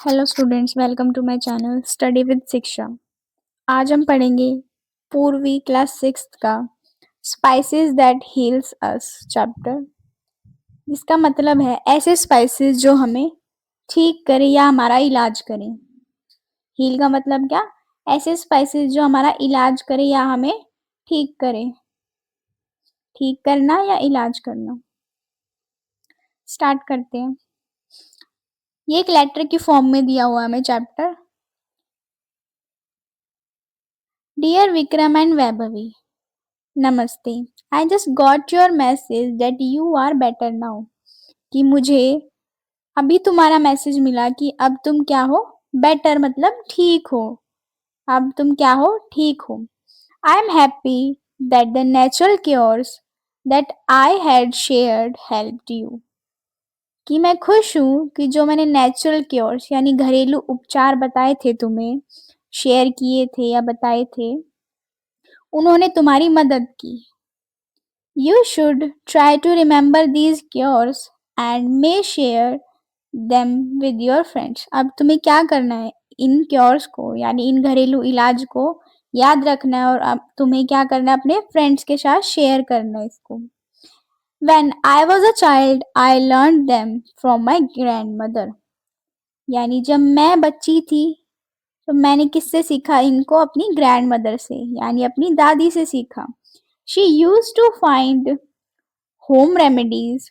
Hello students, welcome to my channel study with Shiksha. आज हम पढ़ेंगे पूर्वी क्लास 6 का spices that heals us chapter, जिसका मतलब है ऐसे स्पाइसेस जो हमें ठीक करे या हमारा इलाज करें। हील का मतलब क्या? ऐसे स्पाइसेस जो हमारा इलाज करे या हमें ठीक करे, ठीक करना या इलाज करना। स्टार्ट करते हैं। ये एक लेटर की फॉर्म में दिया हुआ है हमें chapter. Dear Vikram and Vaibhavi, नमस्ते। I just got your message that you are better now. कि मुझे अभी तुम्हारा मैसेज मिला कि अब तुम क्या हो? बेटर मतलब ठीक हो। अब तुम क्या हो? ठीक हो। I am happy that the natural cures that I had shared helped you. कि मैं खुश हूँ कि जो मैंने नेचुरल क्योर्स यानी घरेलू उपचार बताए थे, तुम्हें शेयर किए थे या बताए थे, उन्होंने तुम्हारी मदद की। You should try to remember these cures and may share them with your friends. अब तुम्हें क्या करना है? इन क्योर्स को यानी इन घरेलू इलाज को याद रखना है और अब तुम्हें क्या करना है? अपने फ्रेंड्स के साथ शेयर करना है इसको। When I was a child, I learned them from my grandmother. यानी जब मैं बच्ची थी तो मैंने किससे सीखा इनको? अपनी ग्रैंड मदर से यानी अपनी दादी से सीखा। She used to find home remedies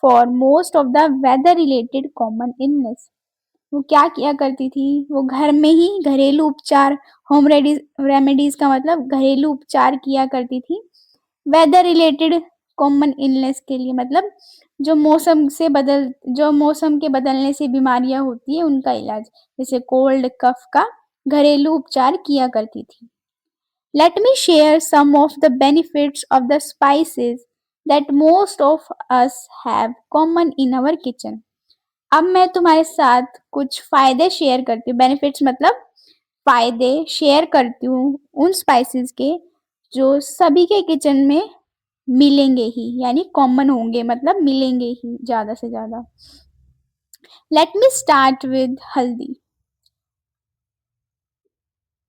for most of the weather related common illness. वो क्या किया करती थी? वो घर में ही घरेलू उपचार, होम रेमेडीज का मतलब घरेलू उपचार किया करती थी वेदर रिलेटेड कॉमन इलनेस के लिए, मतलब जो मौसम के बदलने से बीमारियां होती है उनका इलाज, जैसे कोल्ड कफ का घरेलू उपचार किया करती थी। Let me share some of the benefits of the spices that most of us have common in our kitchen. अब मैं तुम्हारे साथ कुछ फायदे शेयर करती हूँ। बेनिफिट्स मतलब फायदे शेयर करती हूँ उन स्पाइसेस के जो सभी के किचन में मिलेंगे ही, यानी कॉमन होंगे, मतलब मिलेंगे ही ज़्यादा से ज़्यादा। Let me start with हल्दी,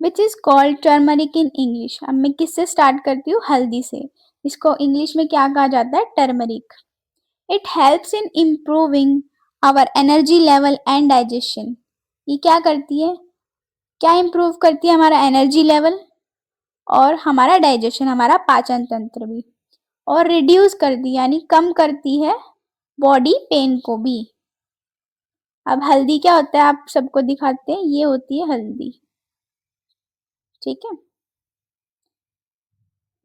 विच is called turmeric in English. अब मैं किससे स्टार्ट करती हूँ? हल्दी से। इसको इंग्लिश में क्या कहा जाता है? Turmeric. It helps in improving our energy level and digestion. ये क्या करती है? क्या इम्प्रूव करती है? हमारा एनर्जी लेवल और हमारा डाइजेशन, हमारा पाचन तंत्र भी। और रिड्यूस करती यानी कम करती है बॉडी पेन को भी। अब हल्दी क्या होता है आप सबको दिखाते हैं। ये होती है हल्दी, ठीक है।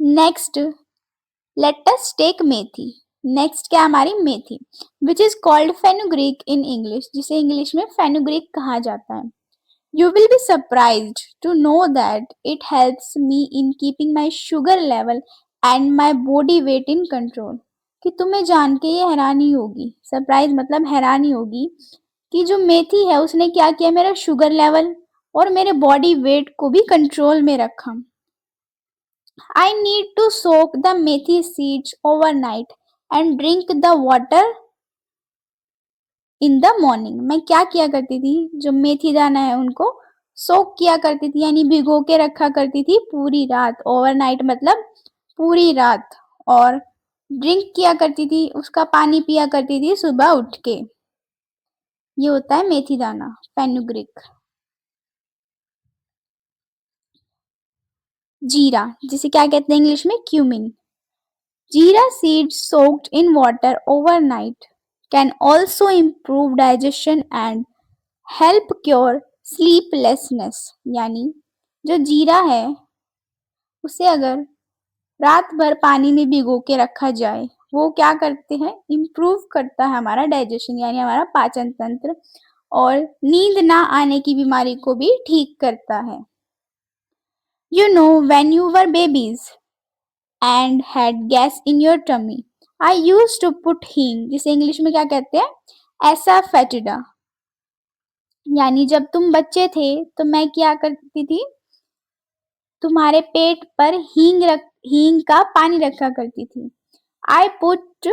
Next let us take methi. Next क्या? हमारी मेथी, which is called fenugreek in English, जिसे इंग्लिश में फेनुग्रीक कहा जाता है। You will be surprised to know that it helps me in keeping my sugar level and my body weight in control. कि तुम्हें जान के ये हैरानी होगी, सरप्राइज मतलब हैरानी होगी, कि जो मेथी है उसने क्या किया? मेरा शुगर लेवल और मेरे बॉडी वेट को भी कंट्रोल में रखा। I need to soak the methi seeds overnight and drink the water in the morning. मैं क्या किया करती थी? जो मेथी दाना है उनको सोक किया करती थी यानी भिगो के रखा करती थी पूरी रात। ओवरनाइट मतलब पूरी रात। और ड्रिंक किया करती थी, उसका पानी पिया करती थी सुबह उठ के। ये होता है मेथी दाना, फेनुग्रीक। जीरा, जिसे क्या कहते हैं इंग्लिश में? Cumin. Jeera seeds soaked in water overnight can also improve digestion and help cure sleeplessness। यानी जो जीरा है उसे अगर रात भर पानी में भिगो के रखा जाए, वो क्या करते हैं? इम्प्रूव करता है हमारा डाइजेशन यानी हमारा पाचन तंत्र, और नींद ना आने की बीमारी को भी ठीक करता है। You know, when you were babies and had gas in your tummy, I used to put हींग, जिसे इंग्लिश में क्या कहते हैं? ऐसा फेटिडा। यानी जब तुम बच्चे थे तो मैं क्या करती थी? तुम्हारे पेट पर हींग का पानी रखा करती थी। I put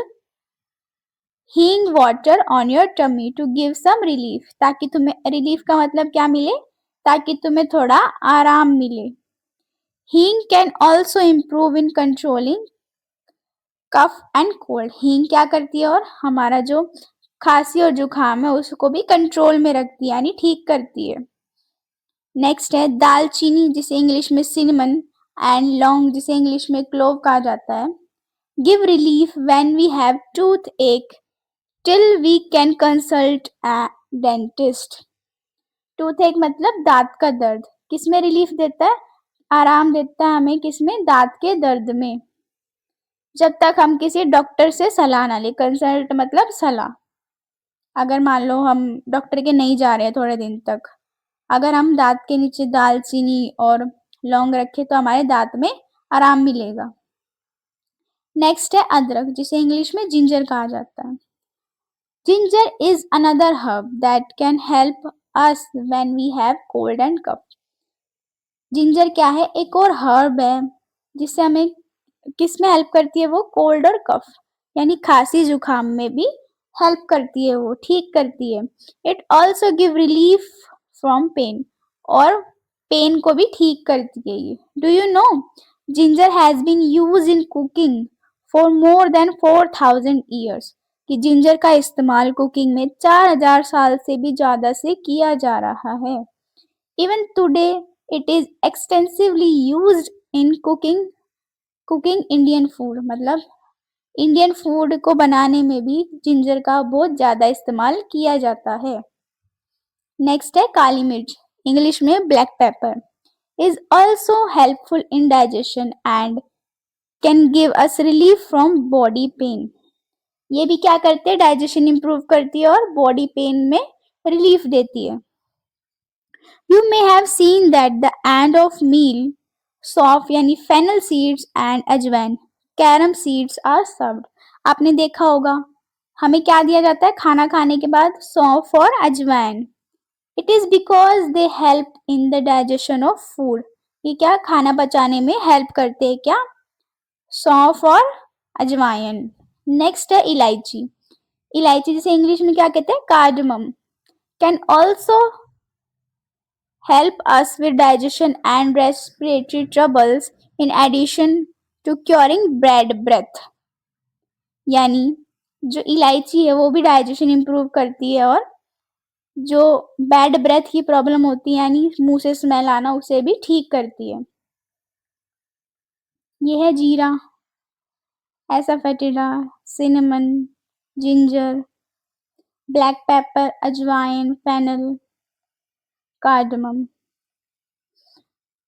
hing water on your tummy to give some relief, ताकि तुम्हें रिलीफ का मतलब क्या मिले, ताकि तुम्हें थोड़ा आराम मिले। Hing can also improve in controlling cough and cold. हींग क्या करती है, और हमारा जो खांसी और जुकाम है उसको भी कंट्रोल में रखती है, यानी ठीक करती है। नेक्स्ट है दालचीनी, जिसे इंग्लिश में सिनेमन, एंड लौंग, जिसे इंग्लिश में क्लोव कहा जाता है। Give relief when we have toothache till we can consult a dentist. Toothache मतलब दांत का दर्द। किसमें रिलीफ देता है, आराम देता है हमें, किसमें, दांत के दर्द में, जब तक हम किसी डॉक्टर से सलाह ना ले। कंसल्ट मतलब सलाह। अगर मान लो हम डॉक्टर के नहीं जा रहे हैं थोड़े दिन तक, अगर हम दांत के नीचे दालचीनी और लौंग रखें तो हमारे दांत में आराम मिलेगा। नेक्स्ट है अदरक, जिसे इंग्लिश में जिंजर कहा जाता है। Ginger is another herb that can help us when we have cold and cough. Ginger क्या है, एक और हर्ब है जिससे हमें किस में हेल्प करती है, वो कोल्ड और कफ, यानी खांसी जुकाम में भी हेल्प करती है, वो ठीक करती है। It also give relief from pain, और पेन को भी ठीक करती है ये। Do you know ginger has been use in cooking for more than 4000 years, कि जिंजर का इस्तेमाल कुकिंग में 4000 साल से भी ज्यादा से किया जा रहा है। Even today it is extensively used in cooking Indian food, मतलब इंडियन फूड को बनाने में भी जिंजर का बहुत ज्यादा इस्तेमाल किया जाता है। नेक्स्ट है काली मिर्च, इंग्लिश में black pepper, is also helpful in digestion and can give us relief from body pain. ये भी क्या करते हैं, डाइजेशन इंप्रूव करती है और बॉडी पेन में रिलीफ देती है। You may have seen that the end of meal, सौंफ यानी fennel seeds and अजवाइन, कैरम सीड्स आर सर्व्ड। आपने देखा होगा हमें क्या दिया जाता है खाना खाने के बाद, सौंफ और अजवाइन। It is because they help in the digestion of food. ये क्या खाना पचाने में हेल्प करते हैं क्या, सौंफ और अजवाइन। नेक्स्ट है इलायची, इलायची जिसे इंग्लिश में क्या कहते हैं, cardamom, can also help us with digestion and respiratory troubles in addition to curing bad breath। यानी जो इलायची है वो भी डाइजेशन इंप्रूव करती है, और जो बैड ब्रेथ की प्रॉब्लम होती है यानी मुंह से स्मेल आना, उसे भी ठीक करती है। ये है जीरा, asafoetida, cinnamon, ginger, black pepper, अजवाइन, fennel, cardamom.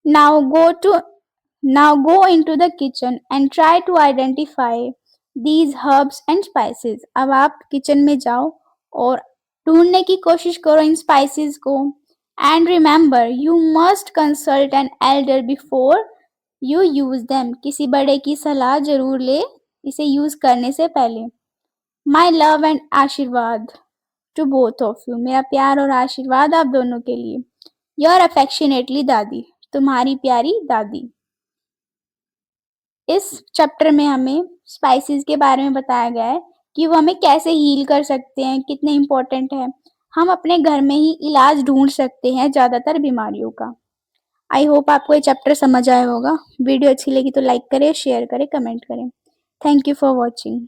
Now go into the kitchen and try to identify these herbs and spices। अब आप किचन में जाओ और ढूंढने की कोशिश करो इन स्पाइसेस को। And remember, you must consult an elder before you use them। किसी बड़े की सलाह जरूर ले इसे यूज करने से पहले। My love and आशीर्वाद to both of you। मेरा प्यार और आशीर्वाद आप दोनों के लिए। Your affectionately दादी, तुम्हारी प्यारी दादी। इस चैप्टर में हमें स्पाइसेस के बारे में बताया गया है कि वो हमें कैसे हील कर सकते हैं, कितने इम्पोर्टेंट है। हम अपने घर में ही इलाज ढूंढ सकते हैं ज़्यादातर बीमारियों का। आई होप आपको ये चैप्टर समझ आया होगा। वीडियो अच्छी लगी तो लाइक करें, शेयर करें, कमेंट करें। Thank you for watching.